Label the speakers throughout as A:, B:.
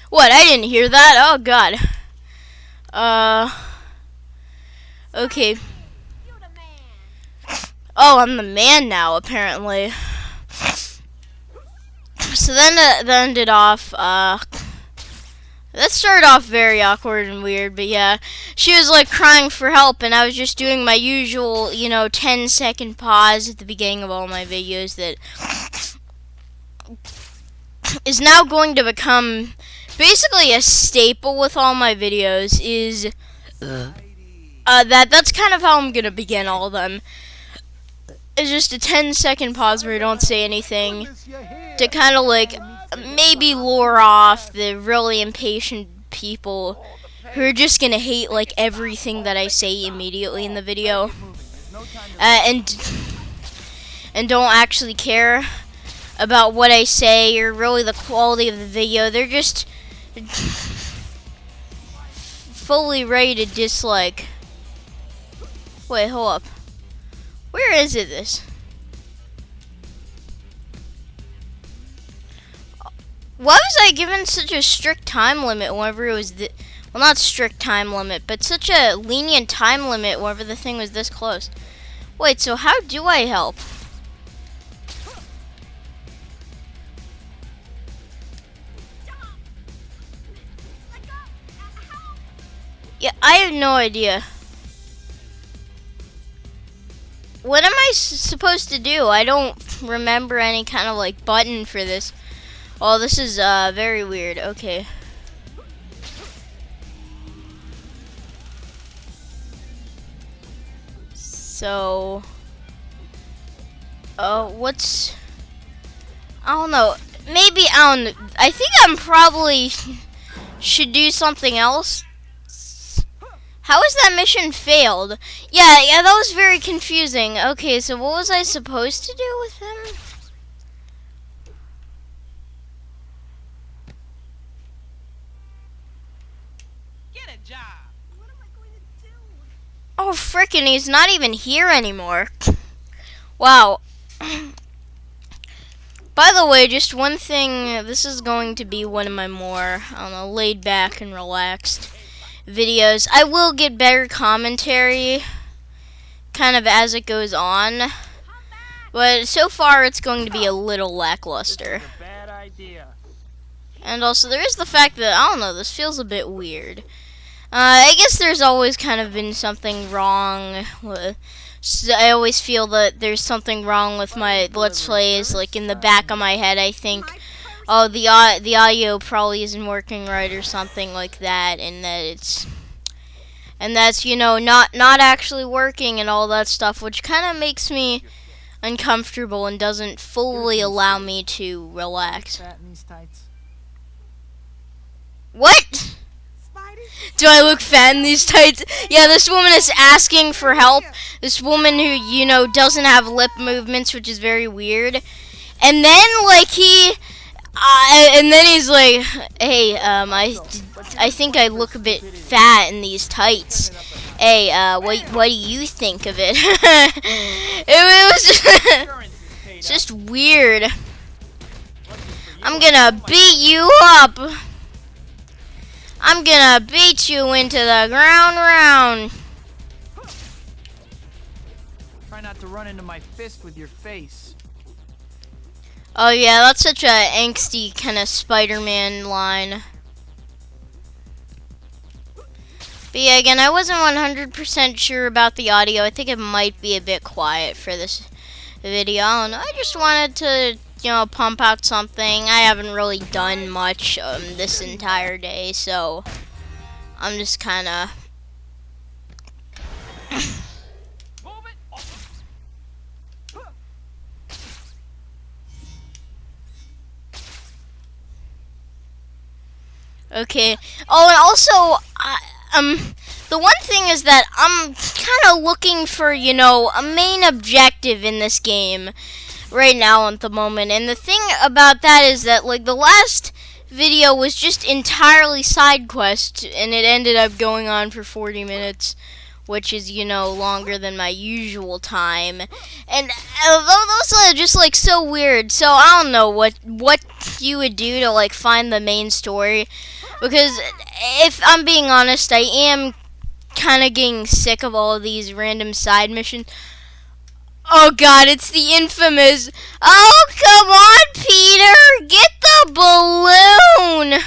A: What? I didn't hear that. Oh God. Uh. Okay. Oh, I'm the man now, apparently. So then that ended off. That started off very awkward and weird, but yeah. She was like crying for help, and I was just doing my usual, 10-second pause at the beginning of all my videos that is now going to become basically a staple with all my videos. Is that's kind of how I'm gonna begin all of them. It's just a 10-second pause where I don't say anything to kind of like maybe lure off the really impatient people who are just gonna hate like everything that I say immediately in the video, and don't actually care about what I say or really the quality of the video. They're just fully ready to dislike. Wait, hold up. Where is it? This? Why was I given such a strict time limit whenever it was well, not strict time limit, but such a lenient time limit whenever the thing was this close? Wait, so how do I help? Yeah, I have no idea. What am I supposed to do? I don't remember any kind of like button for this. Oh, this is very weird. Okay. So, what's? I don't know. Maybe I think I'm probably should do something else. How is that mission failed? Yeah, that was very confusing. Okay, so what was I supposed to do with him?
B: Get a job. What am I going to do?
A: Oh, frickin', he's not even here anymore. Wow. By the way, just one thing, this is going to be one of my more, I don't know, laid back and relaxed videos. I will get better commentary kind of as it goes on, but so far it's going to be a little lackluster.
B: Bad idea.
A: And also there is the fact that, I don't know, this feels a bit weird. I guess there's always kind of been something wrong with, I always feel that there's something wrong with my Let's Plays, like in the back of my head I think, oh, the audio probably isn't working right or something like that, and that's not actually working and all that stuff, which kind of makes me uncomfortable and doesn't fully allow me to relax. What? Do I look fat in these tights? Yeah, this woman is asking for help. This woman who, doesn't have lip movements, which is very weird. And then, like, and then he's like, hey, I think I look a bit fat in these tights. Hey, what do you think of it? It was just weird. I'm gonna beat you up. I'm gonna beat you into the ground round.
B: Try not to run into my fist with your face.
A: Oh yeah, that's such a angsty kind of Spider-Man line. But yeah, again, I wasn't 100% sure about the audio. I think it might be a bit quiet for this video. I don't know. I just wanted to, pump out something. I haven't really done much this entire day, so I'm just kind of... Okay. Oh, and also, the one thing is that I'm kind of looking for, a main objective in this game right now at the moment. And the thing about that is that, like, the last video was just entirely side quest, and it ended up going on for 40 minutes, which is, you know, longer than my usual time. And those are just like so weird. So I don't know what you would do to like find the main story, because if I'm being honest, I am kind of getting sick of all of these random side missions. Oh god, it's the infamous. Oh, come on, Peter, get the balloon.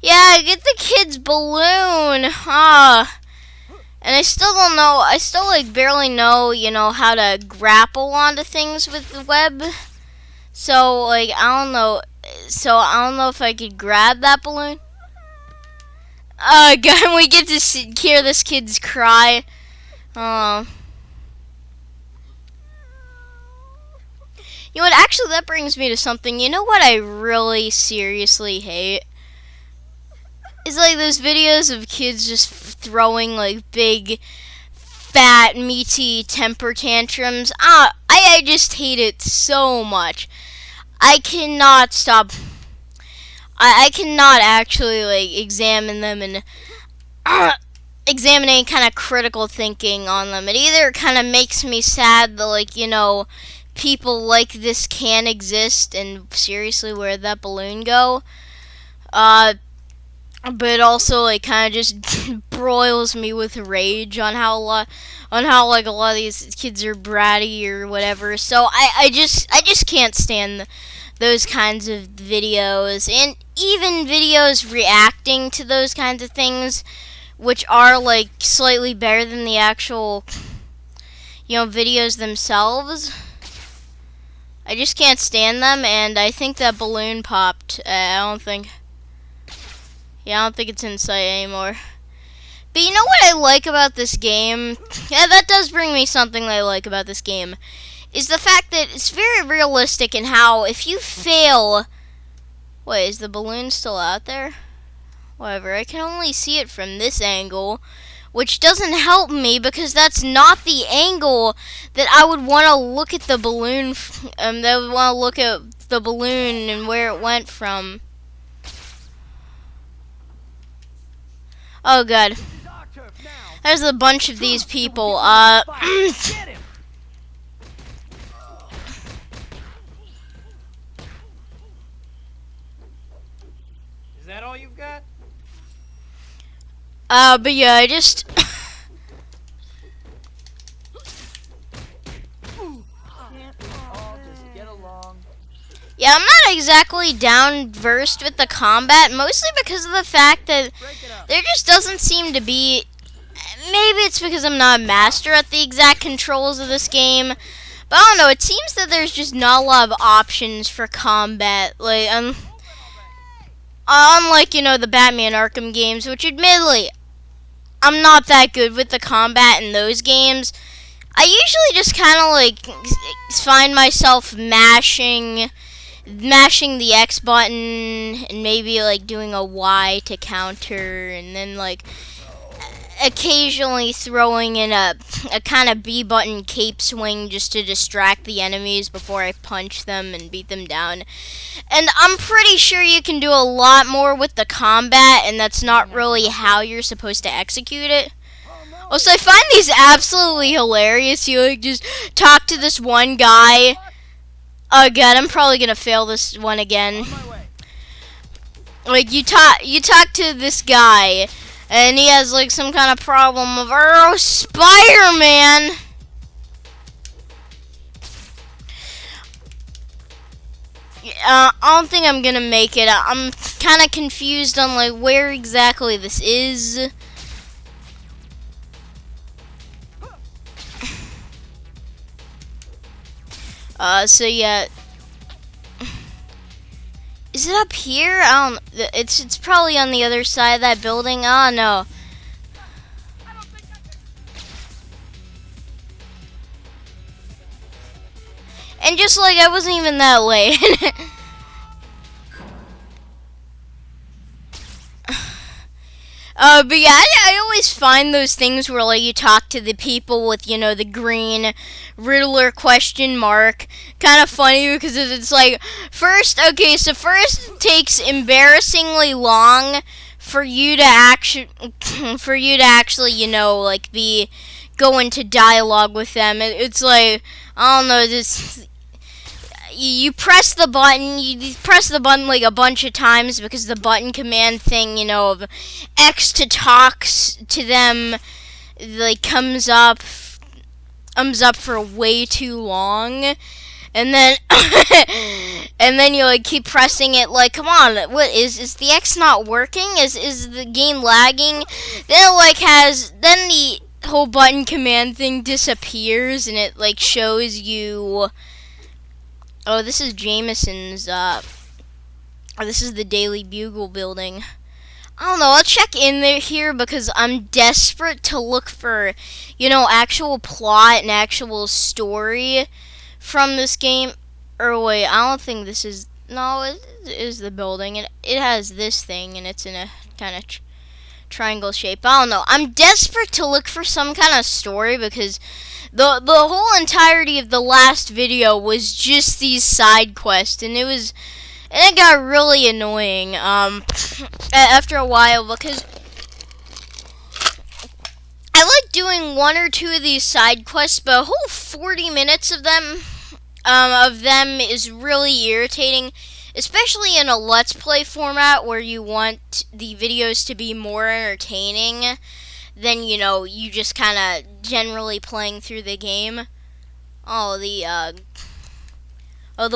A: Yeah, get the kid's balloon. And I still don't know, I still like barely know, you know, how to grapple onto things with the web. So like, I don't know if I could grab that balloon. Oh god, we get to hear this kid's cry. Oh. You know what, actually that brings me to something. You know what I really seriously hate? It's like those videos of kids just throwing like big, fat, meaty temper tantrums. I just hate it so much. I cannot stop. I cannot actually like examine them and examine any kind of critical thinking on them. It either kind of makes me sad that, like, you know, people like this can exist, and seriously, where'd that balloon go? But also, like, kind of just broils me with rage on how like a lot of these kids are bratty or whatever. So I just can't stand those kinds of videos, and even videos reacting to those kinds of things, which are like slightly better than the actual, you know, videos themselves. I just can't stand them, and I think that balloon popped. I don't think it's in sight anymore. But you know what I like about this game? Yeah, that does bring me something that I like about this game, is the fact that it's very realistic in how if you fail... Wait, is the balloon still out there? Whatever, I can only see it from this angle, which doesn't help me because that's not the angle that I would want to look at the balloon. That I would want to look at the balloon and where it went from. Oh god, there's a bunch of these people.
B: Is that all you've got?
A: But yeah, I just. Yeah, I'm not exactly down versed with the combat, mostly because of the fact that there just doesn't seem to be. Maybe it's because I'm not a master at the exact controls of this game, but I don't know. It seems that there's just not a lot of options for combat, like unlike, you know, the Batman Arkham games, which admittedly I'm not that good with the combat in those games. I usually just kind of like find myself mashing the X button and maybe like doing a Y to counter, and then like occasionally throwing in a kind of B button cape swing just to distract the enemies before I punch them and beat them down. And I'm pretty sure you can do a lot more with the combat, and that's not really how you're supposed to execute it. Also, I find these absolutely hilarious. You like just talk to this one guy. Oh god, I'm probably gonna fail this one again. Like you talk to this guy, and he has like some kind of problem of, oh, Spider-Man. I don't think I'm gonna make it. I'm kind of confused on like where exactly this is. So yeah, is it up here? I don't. It's probably on the other side of that building. Oh no. And just like I wasn't even that late. But yeah, I always find those things where like you talk to the people with, you know, the green Riddler question mark kind of funny, because it's like first it takes embarrassingly long for you to actually, you know, like go into dialogue with them. It's like, I don't know, this. You press the button. You press the button like a bunch of times because the button command thing, you know, of X to talks to them, like comes up for way too long. And then, and then you like keep pressing it. Like, come on, what is the X not working? Is the game lagging? Then it like then the whole button command thing disappears, and it like shows you. Oh, this is Jameson's. This is the Daily Bugle building. I don't know. I'll check in here because I'm desperate to look for, you know, actual plot and actual story from this game. Or wait, I don't think this is. No, it is the building. It has this thing, and it's in a kind of triangle shape. I don't know. I'm desperate to look for some kind of story because the whole entirety of the last video was just these side quests, and it got really annoying after a while because I like doing one or two of these side quests, but a whole 40 minutes of them is really irritating, especially in a Let's Play format where you want the videos to be more entertaining than, you know, you just kind of generally playing through the game. Oh, the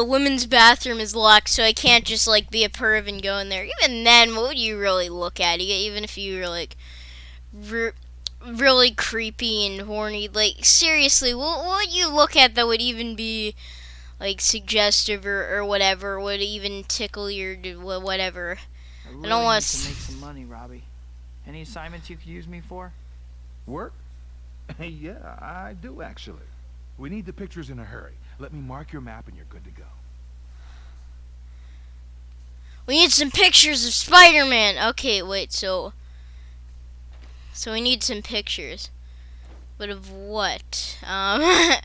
A: women's bathroom is locked, so I can't just, like, be a perv and go in there. Even then, what would you really look at? Even if you were, like, really creepy and horny. Like, seriously, what would you look at that would even be, like, suggestive or whatever, would even tickle your whatever?
B: I really need to make some money, Robbie. Any assignments you could use me for?
C: Work? Yeah, I do actually. We need the pictures in a hurry. Let me mark your map and you're good to go.
A: We need some pictures of Spider-Man. Okay, wait, so we need some pictures. But of what? And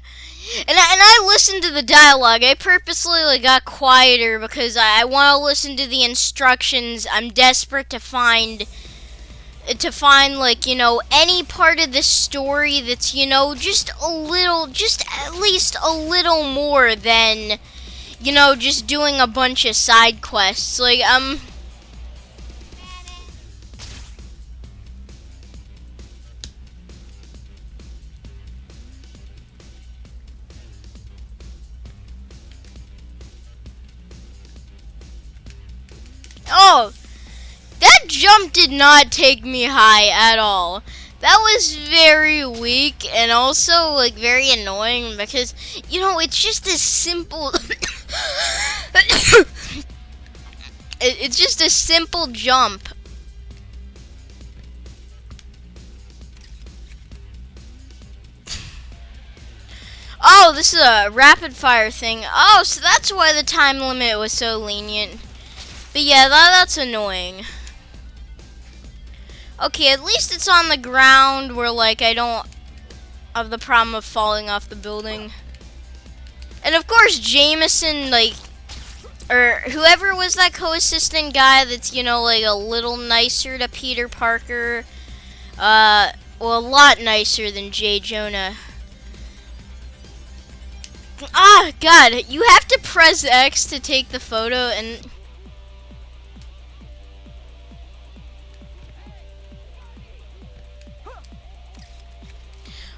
A: I listened to the dialogue. I purposely got quieter because I want to listen to the instructions. I'm desperate to find like, you know, any part of the story that's, you know, just at least a little more than, you know, just doing a bunch of side quests. Like, oh, that jump did not take me high at all. That was very weak and also, like, very annoying because, you know, it's just a simple... it's just a simple jump. Oh, this is a rapid fire thing. Oh, so that's why the time limit was so lenient. But yeah, that's annoying. Okay, at least it's on the ground where, like, I don't have the problem of falling off the building. And of course, Jameson, like, or whoever was that co-assistant guy that's, you know, like, a little nicer to Peter Parker. Well, a lot nicer than J. Jonah. Ah, God, you have to press X to take the photo, and...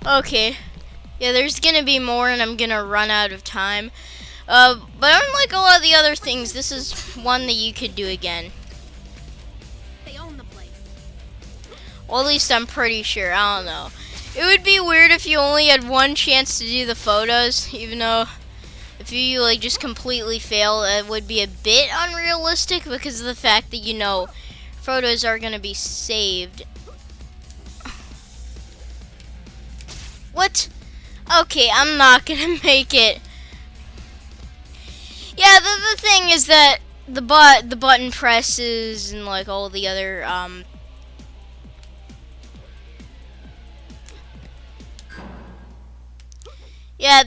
A: Okay, yeah, there's gonna be more and I'm gonna run out of time. But unlike a lot of the other things, this is one that you could do again.
D: They own the place.
A: Well, at least I'm pretty sure, I don't know. It would be weird if you only had one chance to do the photos, even though if you, like, just completely fail, it would be a bit unrealistic because of the fact that, you know, photos are gonna be saved. What? Okay, I'm not gonna make it. Yeah, the thing is that the button presses and, like, all the other yeah,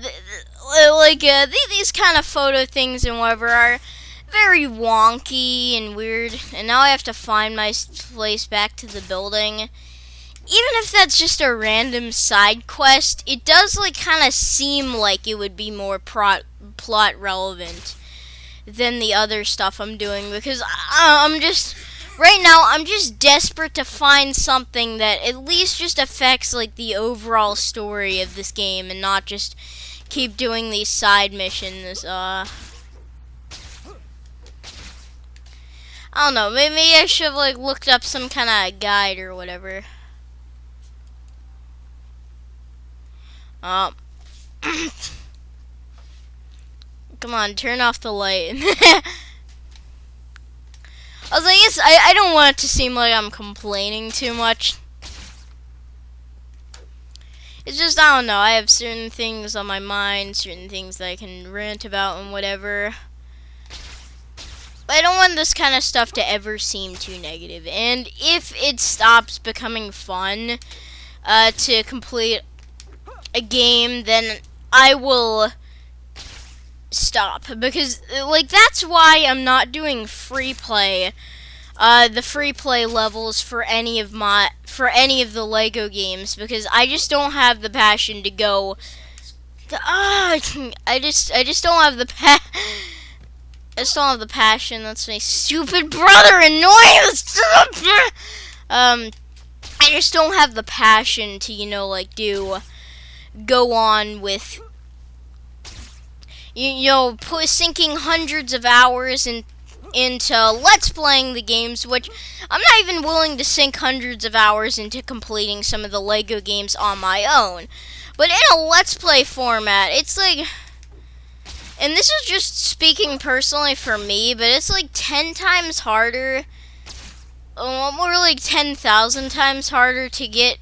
A: these kind of photo things and whatever are very wonky and weird. And now I have to find my place back to the building. Even if that's just a random side quest, it does like kind of seem like it would be more plot relevant than the other stuff I'm doing, because I'm just right now I'm just desperate to find something that at least just affects like the overall story of this game and not just keep doing these side missions. I don't know, maybe I should have like looked up some kind of guide or whatever. Come on, turn off the light. I was like, yes, I don't want it to seem like I'm complaining too much. It's just, I don't know, I have certain things on my mind, certain things that I can rant about and whatever. But I don't want this kind of stuff to ever seem too negative. And if it stops becoming fun to complete a game, then I will stop, because like that's why I'm not doing free play, the free play levels for any of the Lego games, because I just don't have the passion to go. I just don't have the I just don't have the passion. That's my stupid brother annoying. I just don't have the passion to, you know, like go on with, sinking hundreds of hours into let's playing the games, which I'm not even willing to sink hundreds of hours into completing some of the Lego games on my own. But in a let's play format, it's like, and this is just speaking personally for me, but it's like 10 times harder, more like 10,000 times harder to get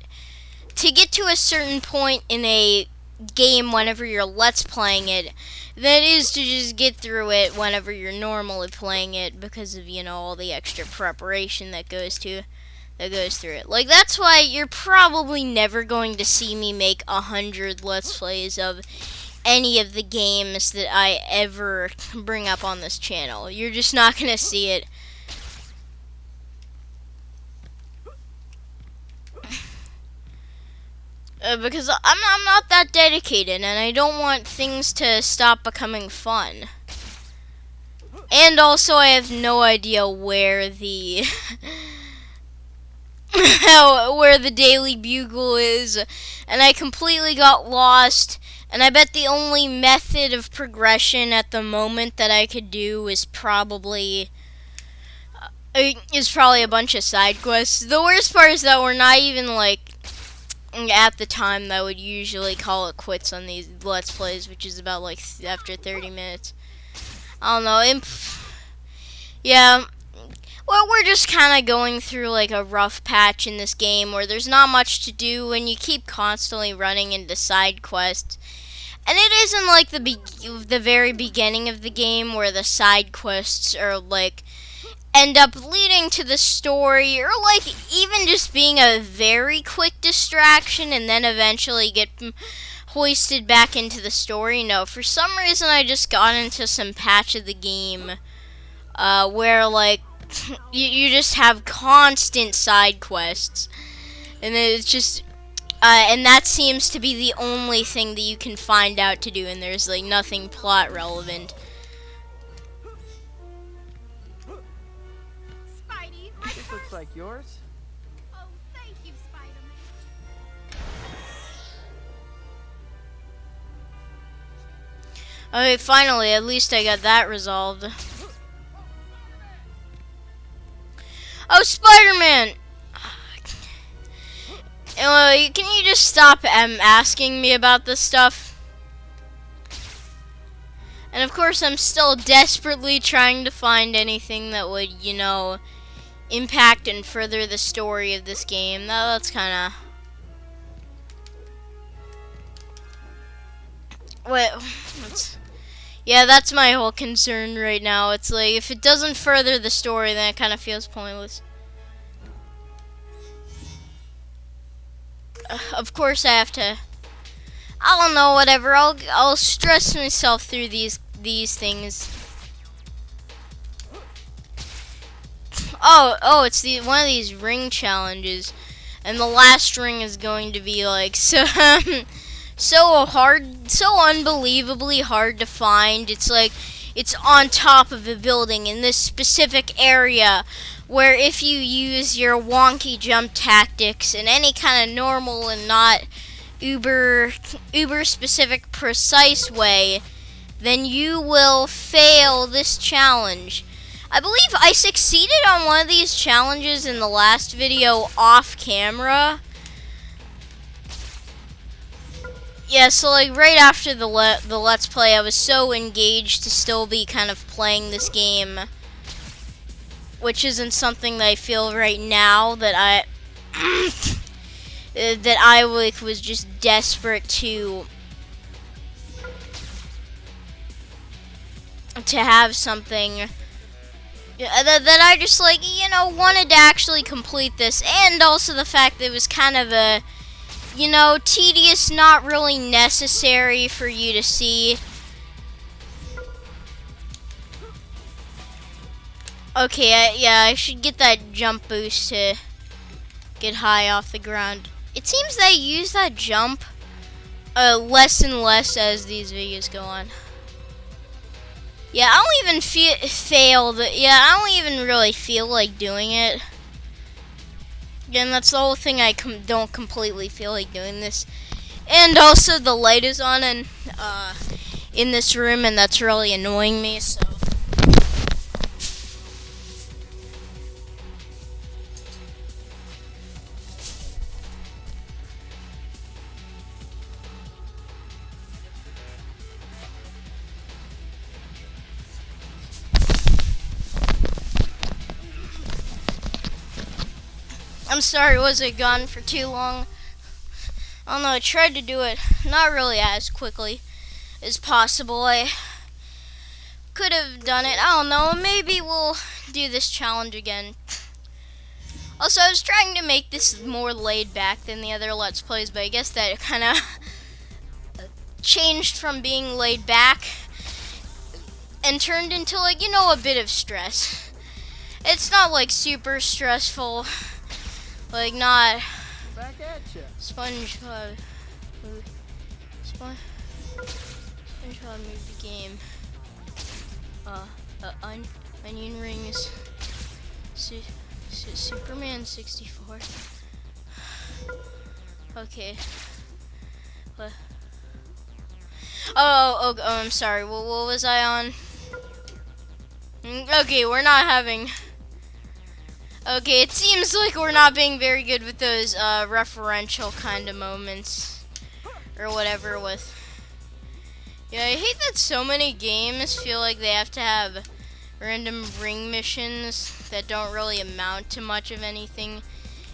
A: to a certain point in a game whenever you're let's playing it than it is to just get through it whenever you're normally playing it, because of, you know, all the extra preparation that goes through it. Like, that's why you're probably never going to see me make 100 let's plays of any of the games that I ever bring up on this channel. You're just not gonna see it. Because I'm not that dedicated, and I don't want things to stop becoming fun. And also, I have no idea where the where the Daily Bugle is, and I completely got lost. And I bet the only method of progression at the moment that I could do is probably a bunch of side quests. The worst part is that we're not even like at the time that I would usually call it quits on these let's plays, which is about like after 30 minutes. I don't know. Yeah. Well, we're just kind of going through like a rough patch in this game where there's not much to do and you keep constantly running into side quests. And it isn't like the very beginning of the game where the side quests are like end up leading to the story, or like even just being a very quick distraction and then eventually get hoisted back into the story. No, for some reason I just got into some patch of the game where like you just have constant side quests, and it's just and that seems to be the only thing that you can find out to do, and there's like nothing plot relevant.
B: This looks like yours.
D: Oh, thank you, Spider-Man.
A: Okay, finally, at least I got that resolved. Oh, Spider-Man! Can you just stop asking me about this stuff? And of course, I'm still desperately trying to find anything that would, you know, impact and further the story of this game. That's kind of... Yeah, that's my whole concern right now. It's like, if it doesn't further the story, then it kind of feels pointless. Of course I have to... I don't know, whatever. I'll stress myself through these things. Oh, it's one of these ring challenges, and the last ring is going to be like so hard, so unbelievably hard to find. It's like it's on top of a building in this specific area, where if you use your wonky jump tactics in any kind of normal and not uber specific precise way, then you will fail this challenge. I believe I succeeded on one of these challenges in the last video off camera. Yeah, so like right after the Let's Play, I was so engaged to still be kind of playing this game, which isn't something that I feel right now that I like was just desperate to have something that I just like, you know, wanted to actually complete this, and also the fact that it was kind of a, you know, tedious, not really necessary for you to see. Okay, yeah, I should get that jump boost to get high off the ground. It seems they use that jump less and less as these videos go on. Yeah, I don't even I don't even really feel like doing it. Again, that's the whole thing. I don't completely feel like doing this. And also, the light is on and in this room, and that's really annoying me. So. I'm sorry, was it gone for too long? I don't know, I tried to do it not really as quickly as possible. I could have done it, I don't know, maybe we'll do this challenge again. Also, I was trying to make this more laid back than the other Let's Plays, but I guess that kind of changed from being laid back and turned into, like, you know, a bit of stress. It's not like super stressful. Like, not
B: Back at ya.
A: SpongeBob movie game. Onion rings. Superman 64. Okay. What? Oh, I'm sorry. What was I on? Okay, we're not having. Okay, it seems like we're not being very good with those referential kind of moments or whatever with. Yeah, I hate that so many games feel like they have to have random ring missions that don't really amount to much of anything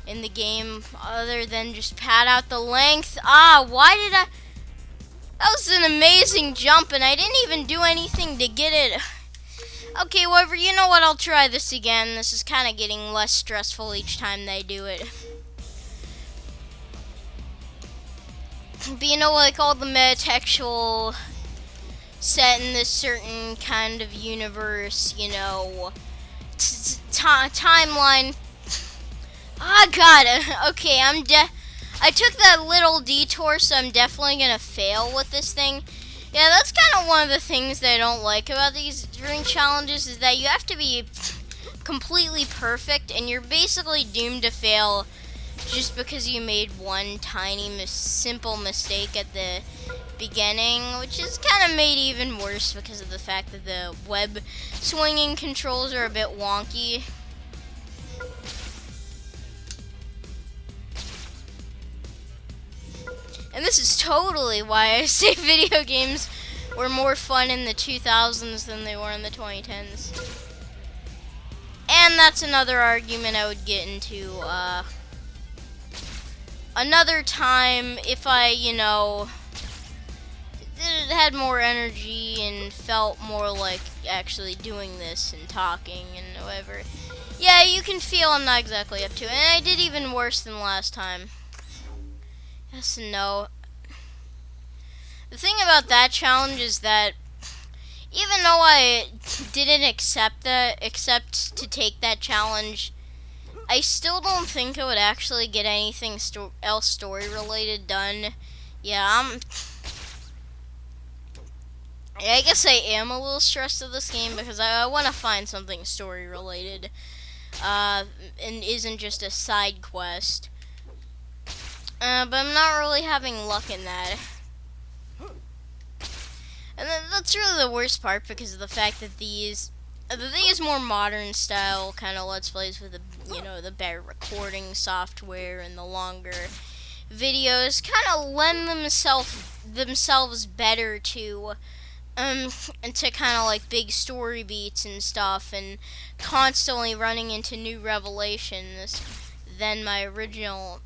A: in the game other than just pad out the length. Why did I? That was an amazing jump and I didn't even do anything to get it. Okay, whatever, you know what, I'll try this again. This is kind of getting less stressful each time they do it. But you know, like all the metatextual set in this certain kind of universe, you know, timeline. God, okay, I took that little detour, so I'm definitely gonna fail with this thing. Yeah, that's kind of one of the things that I don't like about these ring challenges is that you have to be completely perfect and you're basically doomed to fail just because you made one tiny simple mistake at the beginning, which is kind of made even worse because of the fact that the web swinging controls are a bit wonky. And this is totally why I say video games were more fun in the 2000s than they were in the 2010s. And that's another argument I would get into another time if I, you know, had more energy and felt more like actually doing this and talking and whatever. Yeah, you can feel I'm not exactly up to it. And I did even worse than last time. Yes and no. The thing about that challenge is that even though I didn't accept to take that challenge, I still don't think I would actually get anything else story related done. Yeah, I guess I am a little stressed of this game because I want to find something story related, and isn't just a side quest. But I'm not really having luck in that. And that's really the worst part because of the fact that these more modern style kind of Let's Plays with the better recording software and the longer videos kind of lend themselves better to and to kind of like big story beats and stuff, and constantly running into new revelations than my original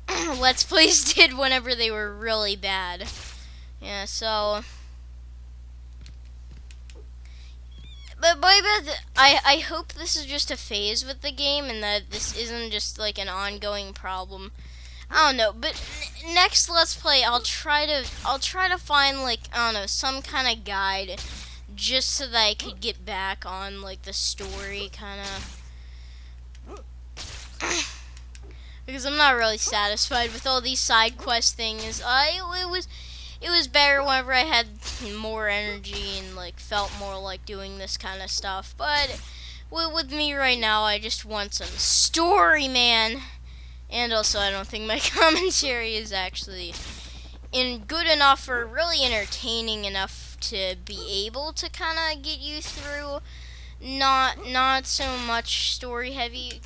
A: Let's Plays did whenever they were really bad. Yeah, so. But I hope this is just a phase with the game and that this isn't just like an ongoing problem. I don't know, but next Let's Play I'll try to find like, I don't know, some kind of guide just so that I could get back on like the story kind of. Because I'm not really satisfied with all these side quest things. It was better whenever I had more energy and like felt more like doing this kind of stuff. But with me right now, I just want some story, man. And also, I don't think my commentary is actually good enough or really entertaining enough to be able to kind of get you through not so much story heavy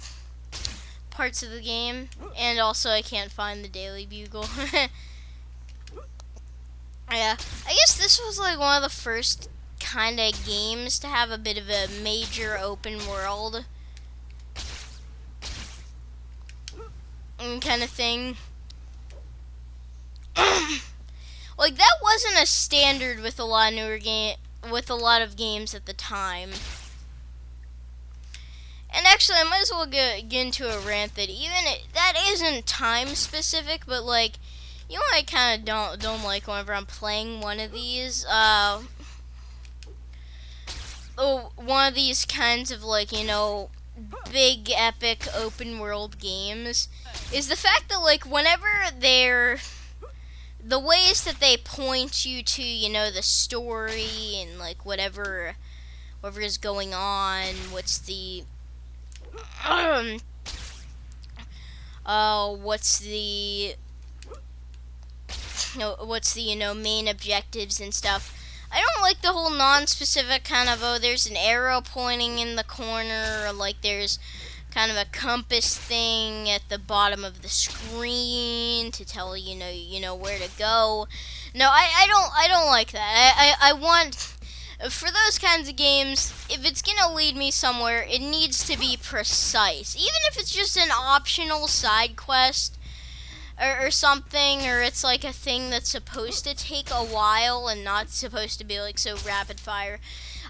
A: parts of the game. And also, I can't find the Daily Bugle. Yeah, I guess this was like one of the first kind of games to have a bit of a major open world kind of thing. Like that wasn't a standard with a lot of games at the time. And actually, I might as well get into a rant that that isn't time specific, but like, you know what I kind of don't like whenever I'm playing one of these one of these kinds of like, big epic open world games is the fact that like whenever the ways that they point you to, the story and like whatever is going on, what's the main objectives and stuff. I don't like the whole non-specific kind of, there's an arrow pointing in the corner, or like there's kind of a compass thing at the bottom of the screen to tell you where to go. No, I don't like that. I want, for those kinds of games, if it's gonna lead me somewhere, it needs to be precise. Even if it's just an optional side quest or something, or it's like a thing that's supposed to take a while and not supposed to be like so rapid fire.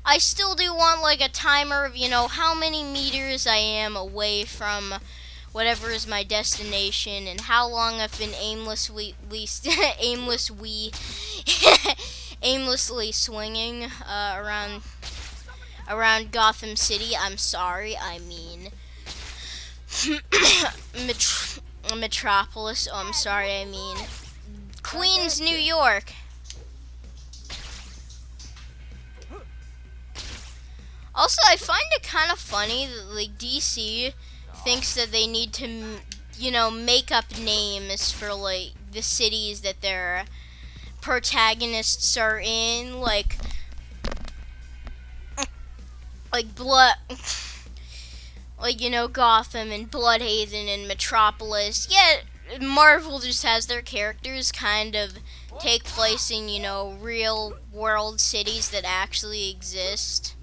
A: I still do want like a timer of, how many meters I am away from whatever is my destination and how long I've been aimlessly swinging around Gotham City. I'm sorry, I mean Metropolis. Oh, I'm sorry, I mean Queens, New York. Also, I find it kind of funny that like DC thinks that they need to, make up names for like the cities that their protagonists are in, like Blood, like Gotham and Bloodhaven and Metropolis. Yet Marvel just has their characters kind of take place in real world cities that actually exist.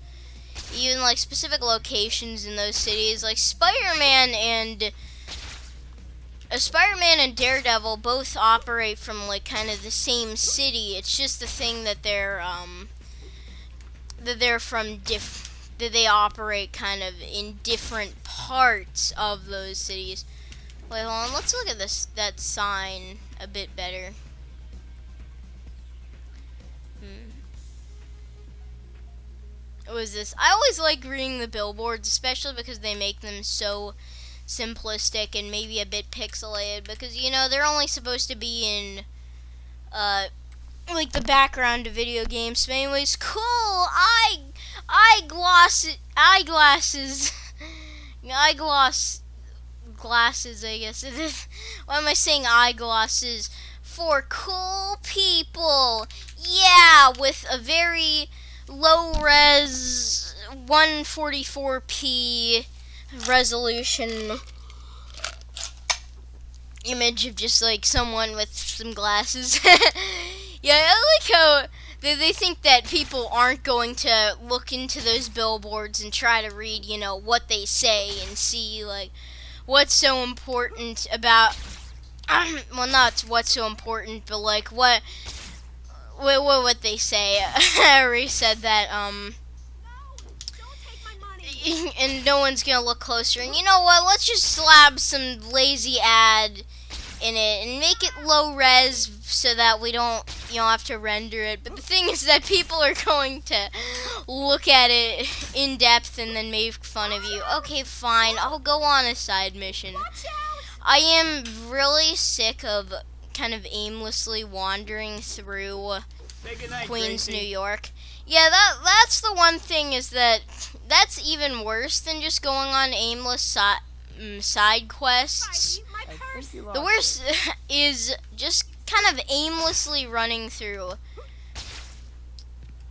A: Even like specific locations in those cities, like Spider-Man and Daredevil both operate from like kind of the same city. It's just the thing that they're that they operate kind of in different parts of those cities. Wait, hold on. Let's look at that sign a bit better. was this. I always like reading the billboards, especially because they make them so simplistic and maybe a bit pixelated, because you know they're only supposed to be in like the background of video games. But anyways, cool eyeglasses glasses, I guess. Why am I saying eyeglasses? For cool people. Yeah, with a very low res 144p resolution image of just like someone with some glasses. Yeah, I like how they think that people aren't going to look into those billboards and try to read, you know, what they say and see like what's so important about well, not what's so important, but like what they say. I already said that
D: Don't take my money.
A: and no one's gonna look closer. And you know what? Let's just slap some lazy ad in it and make it low res so that we don't have to render it. But the thing is that people are going to look at it in depth and then make fun of you. Okay, fine. I'll go on a side mission.
D: Watch out.
A: I am really sick of kind of aimlessly wandering through Queens, New York. Yeah, that's the one thing, is that that's even worse than just going on aimless side quests.
D: Spidey, my purse.
A: The worst is just kind of aimlessly running through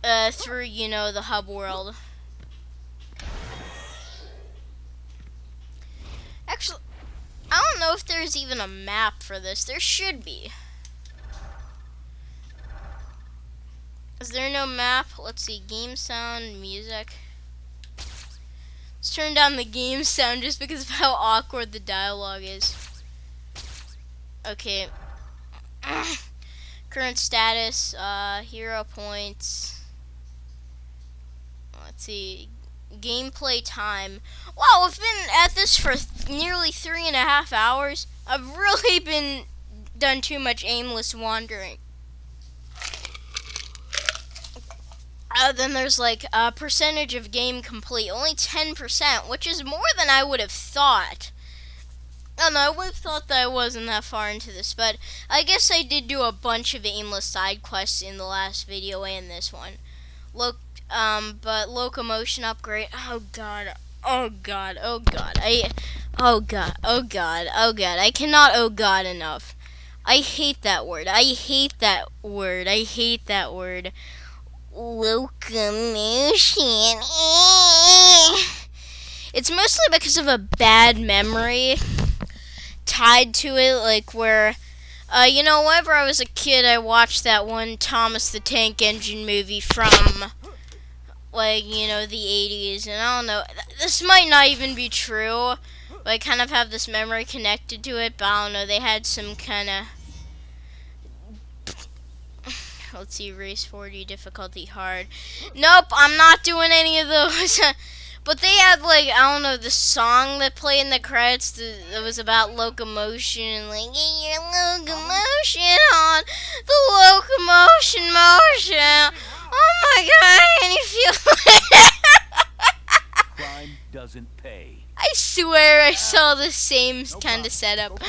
A: you know, the hub world. Actually, I don't know if there's even a map for this. There should be. Is there no map? Let's see. Game sound, music. Let's turn down the game sound just because of how awkward the dialogue is. Okay. Current status, hero points. Let's see. Gameplay time. Wow, I've been at this for nearly 3.5 hours. I've really done too much aimless wandering. Then there's like a percentage of game complete, only 10%, which is more than I would have thought. I don't know, I would have thought that I wasn't that far into this, but I guess I did do a bunch of aimless side quests in the last video and this one. But locomotion upgrade. Oh god. I cannot oh god enough. I hate that word. Locomotion. It's mostly because of a bad memory tied to it, like where you know, whenever I was a kid, I watched that one Thomas the Tank Engine movie from, like, you know, the 80s, and I don't know, this might not even be true, but I kind of have this memory connected to it, but I don't know, they had some kind of, let's see, race 40, difficulty hard. Nope, I'm not doing any of those. But they had, like, I don't know, the song that played in the credits that was about locomotion, and like, get your locomotion on, the locomotion motion. Oh my god, can you feel it?
E: Crime doesn't pay.
A: I swear I saw the same kind of setup.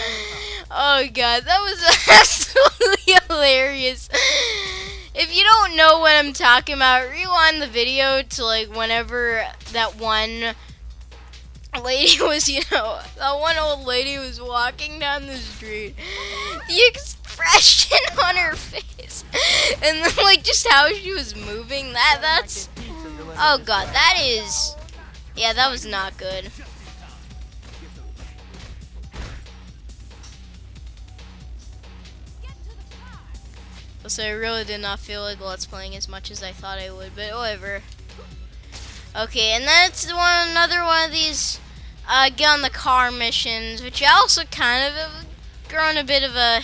A: Oh god, that was absolutely hilarious. If you don't know what I'm talking about, rewind the video to like whenever that one lady was, you know, that one old lady was walking down the street. The expression on her face, and then like just how she was moving. That's oh god, that is, yeah, that was not good. So I really did not feel like Let's Playing as much as I thought I would, but whatever. Okay, and then it's another one of these get on the car missions, which I also kind of have grown a bit of a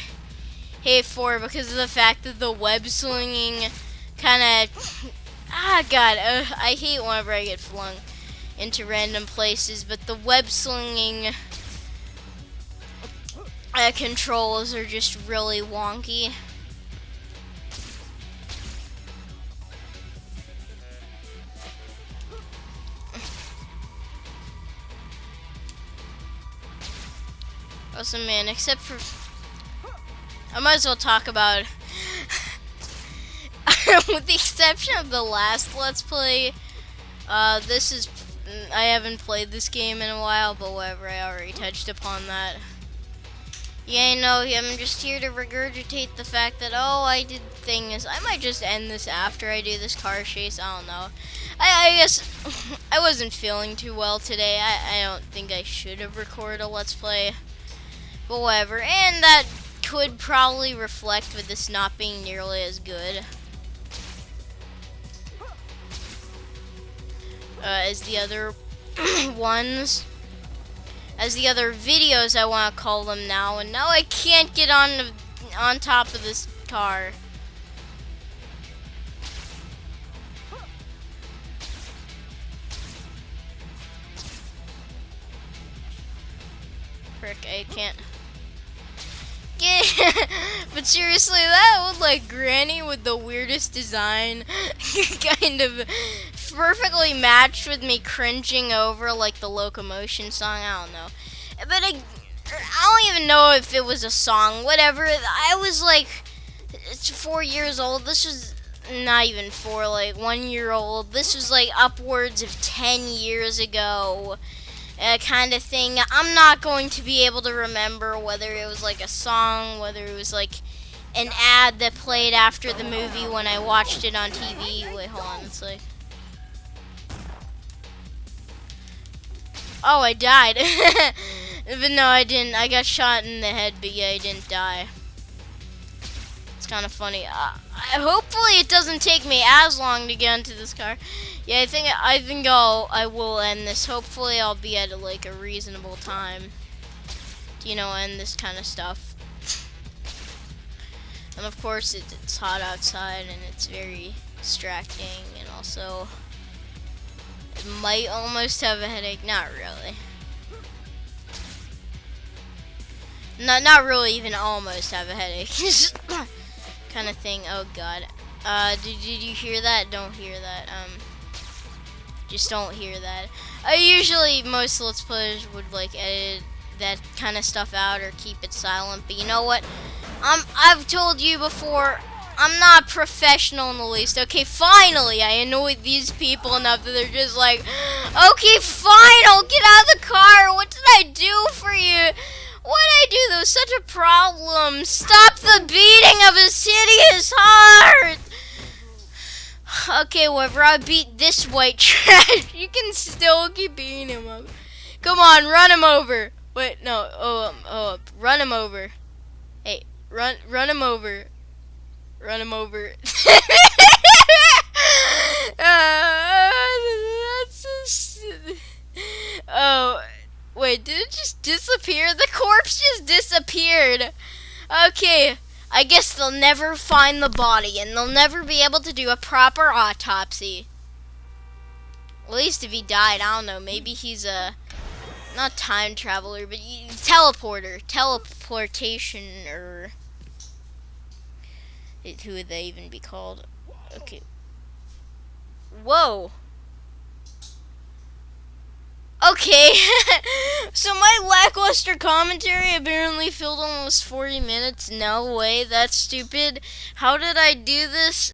A: hate for because of the fact that the web slinging kind of, god, I hate whenever I get flung into random places, but the web slinging controls are just really wonky. awesome, man. Except for, I might as well talk about. With the exception of the last Let's Play, this is. I haven't played this game in a while, but whatever. I already touched upon that. Yeah, I know. I'm just here to regurgitate the fact that I did things. I might just end this after I do this car chase. I don't know. I guess I wasn't feeling too well today. I don't think I should have recorded a Let's Play. But whatever. And that could probably reflect with this not being nearly as good as the other ones. As the other videos, I want to call them now. And now I can't get on top of this car. Frick, I can't get. But seriously, that would like Granny with the weirdest design kind of perfectly matched with me cringing over like the Locomotion song. I don't know, but I don't even know if it was a song. Whatever. I was like, it's 4 years old. This was not even 4, like 1 year old. This was like upwards of 10 years ago. Kind of thing. I'm not going to be able to remember whether it was like a song, whether it was like an ad that played after the movie when I watched it on TV. Wait, hold on. It's like, oh, I died. But no, I didn't. I got shot in the head, but yeah, I didn't die. It's kind of funny. Hopefully, it doesn't take me as long to get into this car. Yeah, I think I will end this. Hopefully, I'll be at like a reasonable time to, end this kind of stuff. And of course, it's hot outside and it's very distracting, and also it might almost have a headache. Not really. Not really. Even almost have a headache. Kind of thing. Oh God. Did you hear that? Don't hear that. Just don't hear that. Usually most Let's Players would like edit that kind of stuff out or keep it silent, but you know what? I've told you before, I'm not professional in the least. Okay, finally I annoyed these people enough that they're just like, okay, fine, I'll get out of the car. What did I do for you? What did I do that was such a problem? Stop the beating of his hideous heart! Okay, whatever, I beat this white trash. You can still keep beating him up. Come on, run him over. Wait, no, run him over. Hey, run him over. Run him over. That's just... Oh, wait, did it just disappear? The corpse just disappeared. Okay. I guess they'll never find the body, and they'll never be able to do a proper autopsy. At least if he died, I don't know, maybe he's a, not time traveler, but teleportation, or, who would they even be called? Okay. Whoa. Okay, so my lackluster commentary apparently filled almost 40 minutes. No way, that's stupid. How did I do this?